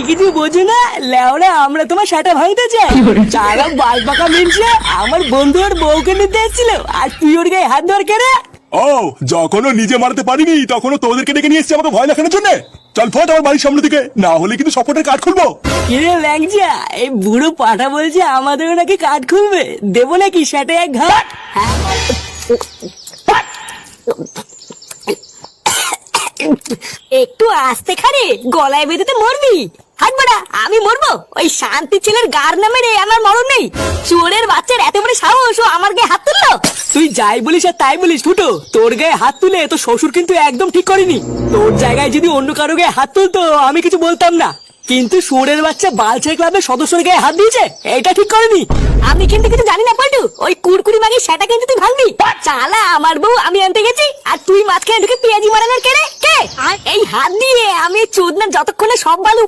কিছু বোঝো না লেওরা, আমরা তোমার সেটা ভাঙতে চাই। চালা বাল পাকা মিলছে, আমার বন্ধু ওর বউকে নিতে এসেছিল আর তুই ওর গায়ে হাত ধর কেড়ে। ও যখনও নিজে মারতে পারিনি তখনও তোদেরকে ডেকে নিয়ে এসছি আমাকে ভয় দেখানোর জন্য। চল ফট আমার বাড়ির সামনে থেকে, না হলে কিন্তু সপোর্টের কাঠ খুলবো। কিরে ল্যাংচা, এই বুড়ো পাঠা বলছে আমাদেরও নাকি কাঠ খুলবে, দেবো নাকি সেটা এক ঘাট? একটু আস্তে খারে, গলায় বেঁধেতে মরবি। হাট বাড়া, আমি মরবো? ওই শান্তি ছেলের গার নামে রে আমার মরণ নেই। চোরের বাচ্চার এত বড় সাহস, ও আমার গায়ে হাত তুললো। তুই যাই বলিস আর তাই বলিস ফুটো, তোর গায়ে হাত তুলে তো শ্বশুর কিন্তু একদম ঠিক করেনি। তোর জায়গায় যদি অন্য কারো গায়ে হাত তুলতো আমি কিছু বলতাম না, কিন্তু শুয়োরের বাচ্চা বালছেড় ক্লাবের সদস্যের গায়ে হাত দিয়েছে, এটা ঠিক করেনি। আমি কিন্তু কিছু জানি না পল্টু, ওই কুড়কুড়ি মাগি সেটা কিন্তু তুই ভাঙবি। চালা আমার বউ আমি আনতে গেছি আর তুই মাঝখানে ঢুকে পেঁয়াজি মারানোর কে রে? কে? এই হাত দিয়ে আমি চোদনা যতক্ষণে সব বালু